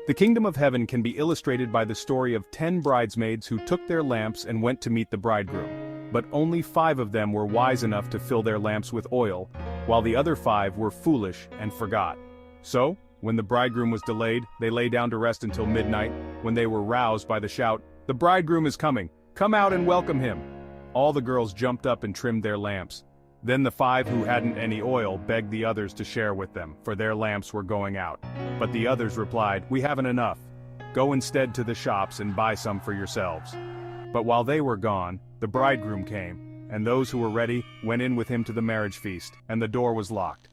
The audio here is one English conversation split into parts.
The kingdom of heaven can be illustrated by the story of 10 bridesmaids who took their lamps and went to meet the bridegroom. But only 5 of them were wise enough to fill their lamps with oil, while the other 5 were foolish and forgot. So, when the bridegroom was delayed, they lay down to rest until midnight, when they were roused by the shout, "The bridegroom is coming! Come out and welcome him!" All the girls jumped up and trimmed their lamps. Then the 5 who hadn't any oil begged the others to share with them, for their lamps were going out. But the others replied, "We haven't enough. Go instead to the shops and buy some for yourselves." But while they were gone, the bridegroom came, and those who were ready went in with him to the marriage feast, and the door was locked.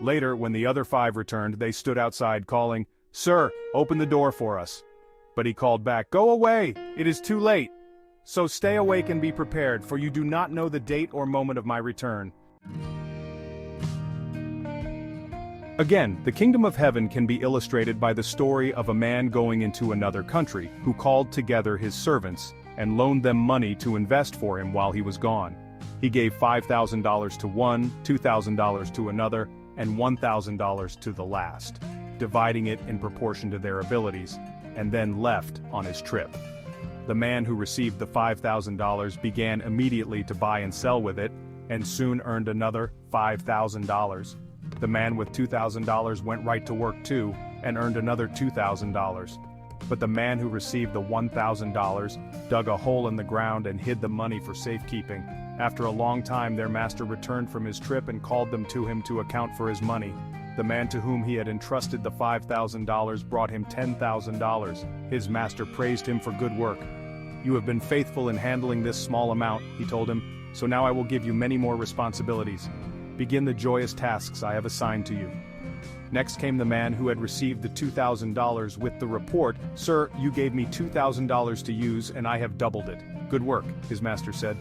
Later, when the other 5 returned, they stood outside calling, "Sir, open the door for us." But he called back, "Go away, it is too late. So stay awake and be prepared, for you do not know the date or moment of my return." Again, the kingdom of heaven can be illustrated by the story of a man going into another country, who called together his servants, and loaned them money to invest for him while he was gone. He gave $5,000 to one, $2,000 to another, and $1,000 to the last, dividing it in proportion to their abilities, and then left on his trip. The man who received the $5,000 began immediately to buy and sell with it, and soon earned another $5,000. The man with $2,000 went right to work too, and earned another $2,000. But the man who received the $1,000 dug a hole in the ground and hid the money for safekeeping. After a long time their master returned from his trip and called them to him to account for his money. The man to whom he had entrusted the $5,000 brought him $10,000. His master praised him for good work. "You have been faithful in handling this small amount," he told him, "so now I will give you many more responsibilities. Begin the joyous tasks I have assigned to you." Next came the man who had received the $2,000 with the report, "Sir, you gave me $2,000 to use and I have doubled it." "Good work," his master said.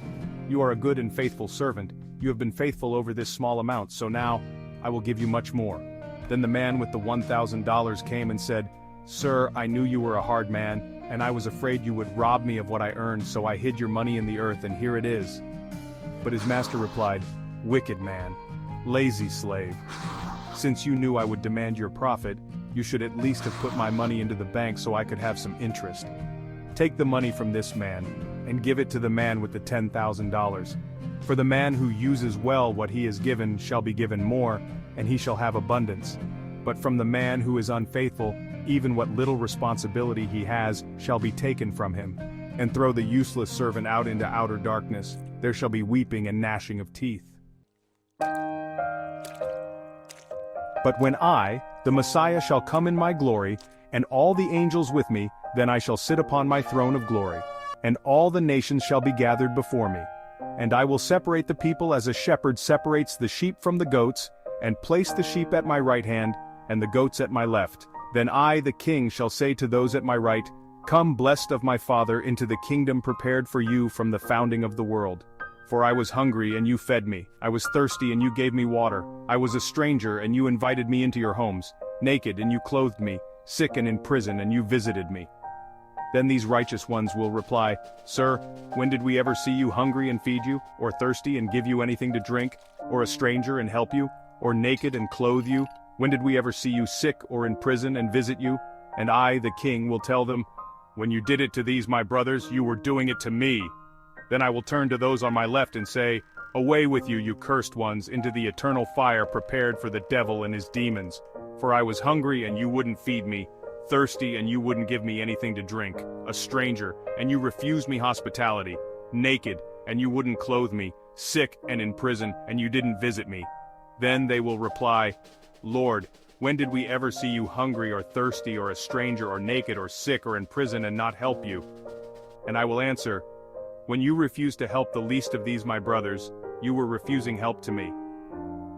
"You are a good and faithful servant. You have been faithful over this small amount, so now I will give you much more." Then the man with the $1,000 came and said, "Sir, I knew you were a hard man, and I was afraid you would rob me of what I earned, so I hid your money in the earth and here it is." But his master replied, "Wicked man, lazy slave. Since you knew I would demand your profit, you should at least have put my money into the bank so I could have some interest. Take the money from this man, and give it to the man with the $10,000. For the man who uses well what he is given shall be given more, and he shall have abundance. But from the man who is unfaithful, even what little responsibility he has shall be taken from him. And throw the useless servant out into outer darkness. There shall be weeping and gnashing of teeth. But when I, the Messiah, shall come in my glory, and all the angels with me, then I shall sit upon my throne of glory, and all the nations shall be gathered before me. And I will separate the people as a shepherd separates the sheep from the goats, and place the sheep at my right hand, and the goats at my left. Then I, the King, shall say to those at my right, Come, blessed of my Father, into the kingdom prepared for you from the founding of the world. For I was hungry, and you fed me. I was thirsty, and you gave me water. I was a stranger, and you invited me into your homes. Naked, and you clothed me. Sick and in prison, and you visited me. Then these righteous ones will reply, Sir, when did we ever see you hungry and feed you, or thirsty and give you anything to drink, or a stranger and help you, or naked and clothe you? When did we ever see you sick or in prison and visit you? And I, the King, will tell them, When you did it to these my brothers, you were doing it to me. Then I will turn to those on my left and say, Away with you, you cursed ones, into the eternal fire prepared for the devil and his demons. For I was hungry and you wouldn't feed me, thirsty and you wouldn't give me anything to drink, a stranger, and you refused me hospitality, naked, and you wouldn't clothe me, sick and in prison, and you didn't visit me. Then they will reply, Lord, when did we ever see you hungry or thirsty or a stranger or naked or sick or in prison and not help you? And I will answer, When you refused to help the least of these my brothers, you were refusing help to me.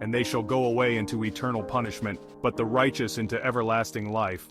And they shall go away into eternal punishment, but the righteous into everlasting life.